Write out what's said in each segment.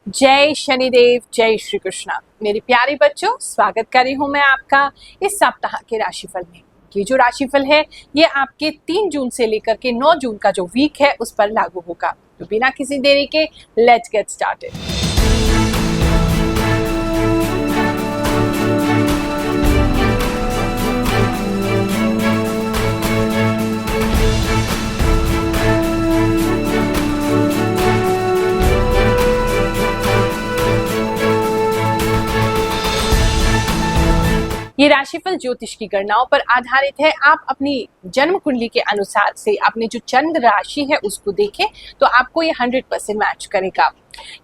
जय शनिदेव, जय श्री कृष्णा। मेरे प्यारे बच्चों, स्वागत कर रही हूँ मैं आपका इस सप्ताह के राशिफल में। ये जो राशिफल है ये आपके 3 जून से लेकर के 9 जून का जो वीक है उस पर लागू होगा। तो बिना किसी देरी के लेट्स गेट स्टार्टेड। ये राशिफल ज्योतिष की गणनाओं पर आधारित है। आप अपनी जन्म कुंडली के अनुसार से अपनी जो चंद्र राशि है उसको देखें तो आपको ये 100% मैच करेगा।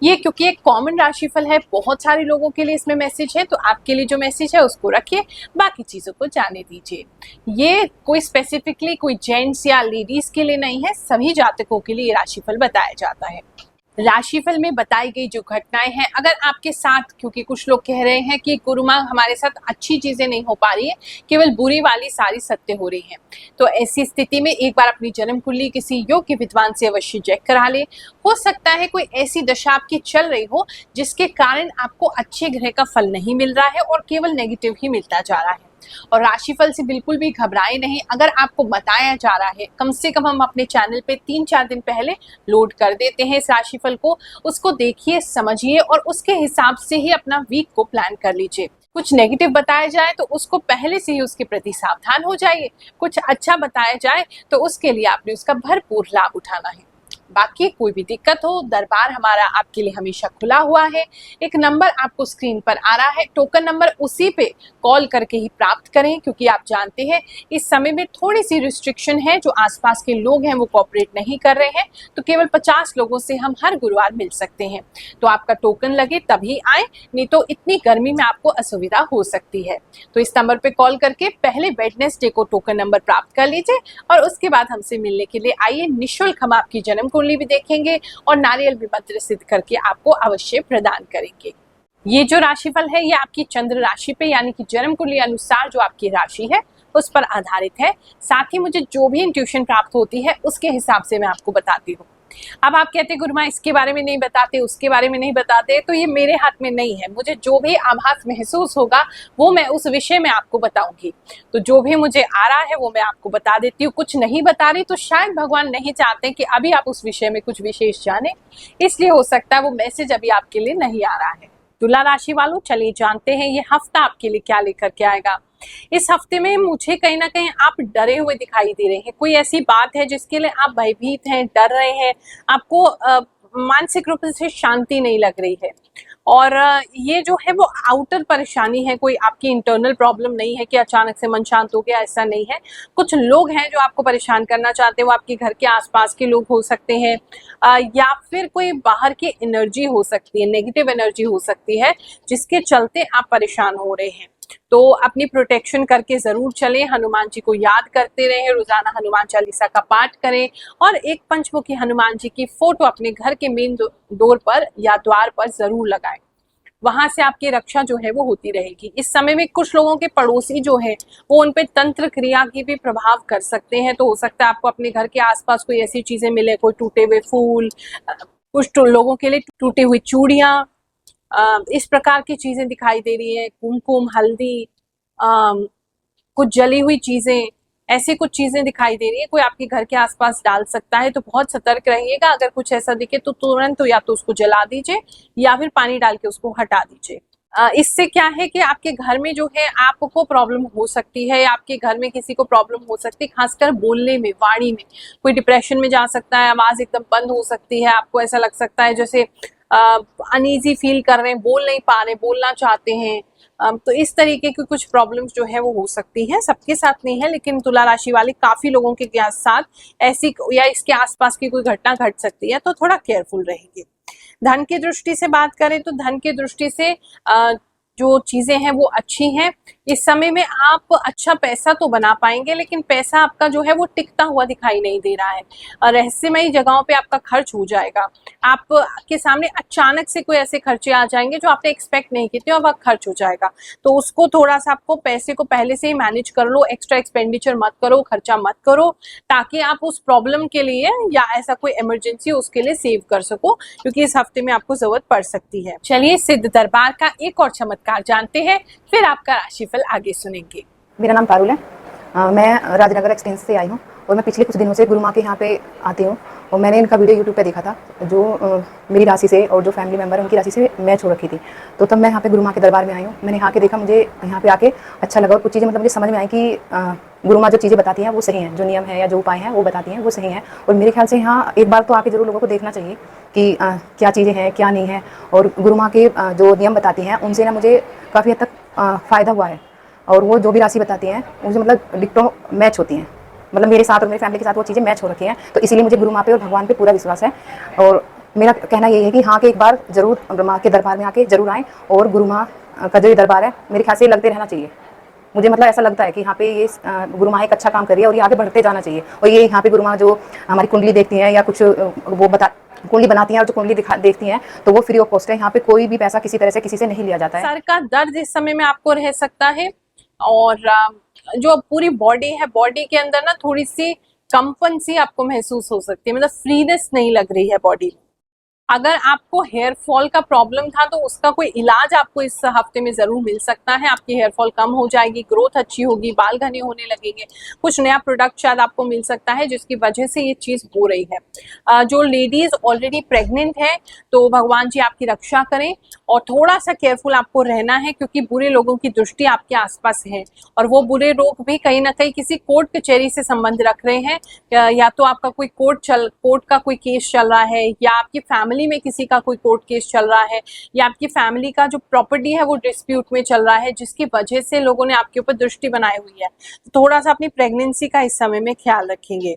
ये क्योंकि एक कॉमन राशिफल है, बहुत सारे लोगों के लिए इसमें मैसेज है, तो आपके लिए जो मैसेज है उसको रखिए, बाकी चीजों को जाने दीजिए। ये कोई स्पेसिफिकली कोई जेंट्स या लेडीज के लिए नहीं है, सभी जातकों के लिए ये राशिफल बताया जाता है। राशिफल में बताई गई जो घटनाएं हैं, अगर आपके साथ, क्योंकि कुछ लोग कह रहे हैं कि गुरु माँ हमारे साथ अच्छी चीजें नहीं हो पा रही है, केवल बुरी वाली सारी सत्य हो रही हैं, तो ऐसी स्थिति में एक बार अपनी जन्म कुंडली किसी योग्य विद्वान से अवश्य चेक करा ले। हो सकता है कोई ऐसी दशा आपकी चल रही हो जिसके कारण आपको अच्छे ग्रह का फल नहीं मिल रहा है और केवल नेगेटिव ही मिलता जा रहा है। और राशिफल से बिल्कुल भी घबराए नहीं। अगर आपको बताया जा रहा है, कम से कम हम अपने चैनल पे 3-4 दिन पहले लोड कर देते हैं इस राशिफल को, उसको देखिए, समझिए और उसके हिसाब से ही अपना वीक को प्लान कर लीजिए। कुछ नेगेटिव बताया जाए तो उसको पहले से ही उसके प्रति सावधान हो जाइए। कुछ अच्छा बताया जाए तो उसके लिए आपने उसका भरपूर लाभ उठाना है। बाकी कोई भी दिक्कत हो, दरबार हमारा आपके लिए हमेशा खुला हुआ है। एक नंबर आपको स्क्रीन पर आ रहा है, टोकन नंबर, उसी पे कॉल करके ही प्राप्त करें, क्योंकि आप जानते हैं इस समय में थोड़ी सी रिस्ट्रिक्शन है। जो आसपास के लोग हैं वो कोऑपरेट नहीं कर रहे हैं, तो केवल 50 लोगों से हम हर गुरुवार मिल सकते हैं। तो आपका टोकन लगे तभी आए, नहीं तो इतनी गर्मी में आपको असुविधा हो सकती है। तो इस नंबर पे कॉल करके पहले वेडनेसडे को टोकन नंबर प्राप्त कर लीजिए और उसके बाद हमसे मिलने के लिए आइए। निःशुल्क हम आपकी जन्म कुंडली भी देखेंगे और नारियल भी मंत्र सिद्ध करके आपको अवश्य प्रदान करेंगे। ये जो राशिफल है ये आपकी चंद्र राशि पे यानी कि जन्म कुंडली अनुसार जो आपकी राशि है उस पर आधारित है। साथ ही मुझे जो भी इंट्यूशन प्राप्त होती है उसके हिसाब से मैं आपको बताती हूँ। अब आप कहते हैं गुरुमा इसके बारे में नहीं बताते, उसके बारे में नहीं बताते, तो ये मेरे हाथ में नहीं है। मुझे जो भी आभास महसूस होगा वो मैं उस विषय में आपको बताऊंगी। तो जो भी मुझे आ रहा है वो मैं आपको बता देती हूँ। कुछ नहीं बता रही तो शायद भगवान नहीं चाहते कि अभी आप उस विषय में कुछ विशेष जाने, इसलिए हो सकता है वो मैसेज अभी आपके लिए नहीं आ रहा है। तुला राशि वालों, चलिए जानते हैं ये हफ्ता आपके लिए क्या लेकर के आएगा। इस हफ्ते में मुझे कहीं ना कहीं आप डरे हुए दिखाई दे रहे हैं। कोई ऐसी बात है जिसके लिए आप भयभीत हैं, डर रहे हैं, आपको मानसिक रूप से शांति नहीं लग रही है। और ये जो है वो आउटर परेशानी है, कोई आपकी इंटरनल प्रॉब्लम नहीं है कि अचानक से मन शांत हो गया, ऐसा नहीं है। कुछ लोग हैं जो आपको परेशान करना चाहते हैं, वो आपके घर के आसपास के लोग हो सकते हैं, या फिर कोई बाहर की एनर्जी हो सकती है, नेगेटिव एनर्जी हो सकती है, जिसके चलते आप परेशान हो रहे हैं। तो अपनी प्रोटेक्शन करके जरूर चलें। हनुमान जी को याद करते रहें, रोजाना हनुमान चालीसा का पाठ करें और एक पंचमुखी हनुमान जी की फोटो अपने घर के मेन डोर पर या द्वार पर जरूर लगाएं। वहां से आपकी रक्षा जो है वो होती रहेगी। इस समय में कुछ लोगों के पड़ोसी जो है वो उन पे तंत्र क्रिया की भी प्रभाव कर सकते हैं। तो हो सकता है आपको अपने घर के आसपास कोई ऐसी चीजें मिले, कोई टूटे हुए फूल, कुछ लोगों के लिए टूटी हुई चूड़ियां, इस प्रकार की चीजें दिखाई दे रही है, कुमकुम, हल्दी, कुछ जली हुई चीजें, ऐसी कुछ चीजें दिखाई दे रही है, कोई आपके घर के आसपास डाल सकता है। तो बहुत सतर्क रहिएगा। अगर कुछ ऐसा दिखे तो तुरंत या तो उसको जला दीजिए या फिर पानी डाल के उसको हटा दीजिए। इससे क्या है कि आपके घर में जो है आपको प्रॉब्लम हो सकती है, आपके घर में किसी को प्रॉब्लम हो सकती है, खासकर बोलने में, वाणी में। कोई डिप्रेशन में जा सकता है, आवाज एकदम बंद हो सकती है, आपको ऐसा लग सकता है जैसे अनईजी फील कर रहे हैं, बोल नहीं पा रहे, बोलना चाहते हैं। तो इस तरीके की कुछ प्रॉब्लम्स जो है वो हो सकती है। सबके साथ नहीं है, लेकिन तुला राशि वाले काफी लोगों के साथ ऐसी या इसके आसपास की कोई घटना घट सकती है, तो थोड़ा केयरफुल रहेंगे। धन की दृष्टि से बात करें तो धन की दृष्टि से जो चीजें हैं वो अच्छी हैं। इस समय में आप अच्छा पैसा तो बना पाएंगे, लेकिन पैसा आपका जो है वो टिकता हुआ दिखाई नहीं दे रहा है और रहस्यमयी जगहों पे आपका खर्च हो जाएगा। आपके सामने अचानक से कोई ऐसे खर्चे आ जाएंगे जो आपने एक्सपेक्ट नहीं किए थे और वह खर्च हो जाएगा। तो उसको थोड़ा सा आपको पैसे को पहले से ही मैनेज कर लो, एक्स्ट्रा एक्सपेंडिचर मत करो, खर्चा मत करो, ताकि आप उस प्रॉब्लम के लिए या ऐसा कोई इमरजेंसी हो उसके लिए सेव कर सको, क्योंकि इस हफ्ते में आपको जरूरत पड़ सकती है। चलिए सिद्ध दरबार का एक और चमत्कार जानते हैं, फिर आपका राशिफल आगे सुनेंगे। मेरा नाम पारुल है। मैं राजनगर एक्सटेंस से आई हूँ और मैं पिछले कुछ दिनों से गुरु माँ के यहाँ पे आती हूँ और मैंने इनका वीडियो यूट्यूब पे देखा था जो मेरी राशि से और जो फैमिली मेम्बर है उनकी राशि से मैच हो रखी थी। तो तब मैं यहाँ पे गुरु माँ के दरबार में आई हूँ। मैंने यहाँ के देखा, मुझे यहाँ पे आके अच्छा लगा और कुछ चीज़ें मतलब मुझे समझ में आई कि गुरु माँ जो चीज़ें बताती हैं वो सही हैं, जो नियम है या जो उपाय हैं वो बताती हैं वो सही हैं। और मेरे ख्याल से यहाँ एक बार तो आके जरूर लोगों को देखना चाहिए कि क्या चीज़ें हैं क्या नहीं है। और गुरु माँ के जो नियम बताती हैं उनसे ना मुझे काफ़ी हद तक फ़ायदा हुआ है और वो जो भी राशि बताती हैं मुझे मतलब डिक्टो मैच होती हैं, मतलब मेरे साथ और मेरी फैमिली के साथ वो चीज़ें मैच हो रखी हैं। तो इसीलिए मुझे गुरु माँ पे और भगवान पे पूरा विश्वास है और मेरा कहना यही है कि हाँ के एक बार जरूर गुरु माँ के दरबार में आके जरूर आएँ और गुरु माँ का जो ये दरबार है मेरे ख्याल से लगते रहना चाहिए। मुझे मतलब ऐसा लगता है कि यहाँ पे ये गुरु माँ एक अच्छा काम कर रही है और ये आगे बढ़ते जाना चाहिए। और ये यहाँ पे गुरु माँ जो हमारी कुंडली देखती हैं या कुछ वो कुंडली बनाती हैं और जो कुंडली देखती हैं तो वो फ्री ऑफ कॉस्ट है। यहाँ पे कोई भी पैसा किसी तरह से किसी से नहीं लिया जाता है। सर का दर्द इस समय में आपको रह सकता है और जो पूरी बॉडी है, बॉडी के अंदर ना थोड़ी सी कंपन सी आपको महसूस हो सकती है, मतलब फ्रीनेस नहीं लग रही है बॉडी। अगर आपको हेयर फॉल का प्रॉब्लम था तो उसका कोई इलाज आपको इस हफ्ते में जरूर मिल सकता है। आपकी हेयर फॉल कम हो जाएगी, ग्रोथ अच्छी होगी, बाल घने होने लगेंगे, कुछ नया प्रोडक्ट शायद आपको मिल सकता है जिसकी वजह से ये चीज हो रही है। जो लेडीज ऑलरेडी प्रेग्नेंट है तो भगवान जी आपकी रक्षा करें और थोड़ा सा केयरफुल आपको रहना है, क्योंकि बुरे लोगों की दृष्टि आपके आसपास है और वो बुरे लोग भी कहीं ना कहीं किसी कोर्ट कचहरी से संबंध रख रहे हैं। या तो आपका कोई कोर्ट का कोई केस चल रहा है, या आपकी फैमिली में किसी का कोई कोर्ट केस चल रहा है, या आपकी फैमिली का जो प्रॉपर्टी है वो डिस्प्यूट में चल रहा है, जिसकी वजह से लोगों ने आपके ऊपर दृष्टि बनाई हुई है। तो थोड़ा सा अपनी प्रेगनेंसी का इस समय में ख्याल रखेंगे।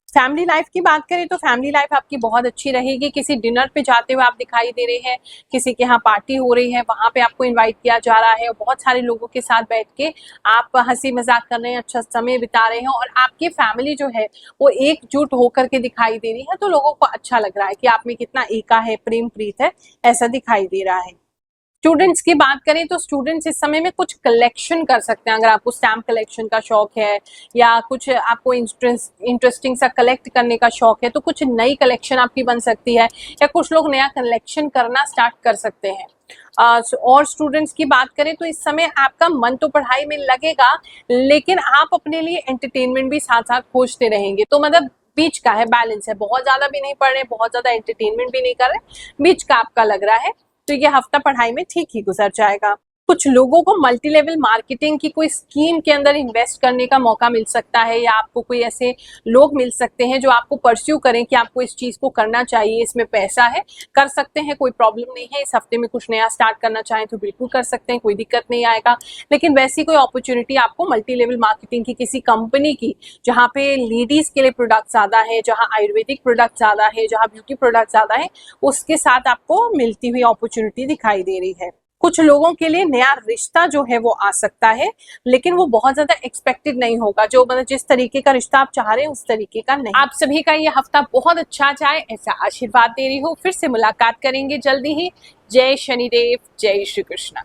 फैमिली लाइफ की बात करें तो फैमिली लाइफ आपकी बहुत अच्छी रहेगी। किसी डिनर पे जाते हुए आप दिखाई दे रहे हैं, किसी के यहाँ पार्टी हो रही है, वहां पे आपको इनवाइट किया जा रहा है और बहुत सारे लोगों के साथ बैठ के आप हंसी मजाक कर रहे हैं, अच्छा समय बिता रहे हैं और आपकी फैमिली जो है वो एकजुट होकर के दिखाई दे रही है। तो लोगों को अच्छा लग रहा है कि आप में कितना एका है, प्रेम प्रीत है, ऐसा दिखाई दे रहा है। स्टूडेंट्स की बात करें तो स्टूडेंट्स इस समय में कुछ कलेक्शन कर सकते हैं। अगर आपको स्टैम्प कलेक्शन का शौक है या कुछ आपको इंटरेस्टिंग सा कलेक्ट करने का शौक है तो कुछ नई कलेक्शन आपकी बन सकती है, या कुछ लोग नया कलेक्शन करना स्टार्ट कर सकते हैं। और स्टूडेंट्स की बात करें तो इस समय आपका मन तो पढ़ाई में लगेगा, लेकिन आप अपने लिए एंटरटेनमेंट भी साथ साथ खोजते रहेंगे। तो मतलब बीच का है, बैलेंस है, बहुत ज्यादा भी नहीं पढ़ रहे, बहुत ज्यादा एंटरटेनमेंट भी नहीं कर रहे, बीच का आपका लग रहा है। तो ये हफ्ता पढ़ाई में ठीक ही गुजर जाएगा। कुछ लोगों को मल्टी लेवल मार्केटिंग की कोई स्कीम के अंदर इन्वेस्ट करने का मौका मिल सकता है, या आपको कोई ऐसे लोग मिल सकते हैं जो आपको परस्यू करें कि आपको इस चीज को करना चाहिए, इसमें पैसा है, कर सकते हैं, कोई प्रॉब्लम नहीं है। इस हफ्ते में कुछ नया स्टार्ट करना चाहें तो बिल्कुल कर सकते हैं, कोई दिक्कत नहीं आएगा। लेकिन वैसी कोई अपॉर्चुनिटी आपको मल्टी लेवल मार्केटिंग की किसी कंपनी की, जहाँ पे लेडीज के लिए प्रोडक्ट ज्यादा है, जहाँ आयुर्वेदिक प्रोडक्ट ज्यादा है, जहाँ ब्यूटी प्रोडक्ट ज्यादा है, उसके साथ आपको मिलती हुई अपॉर्चुनिटी दिखाई दे रही है। कुछ लोगों के लिए नया रिश्ता जो है वो आ सकता है, लेकिन वो बहुत ज्यादा एक्सपेक्टेड नहीं होगा, जो मतलब जिस तरीके का रिश्ता आप चाह रहे हैं उस तरीके का नहीं। आप सभी का ये हफ्ता बहुत अच्छा जाए ऐसा आशीर्वाद दे रही हूँ। फिर से मुलाकात करेंगे जल्दी ही। जय शनिदेव, जय श्री कृष्ण।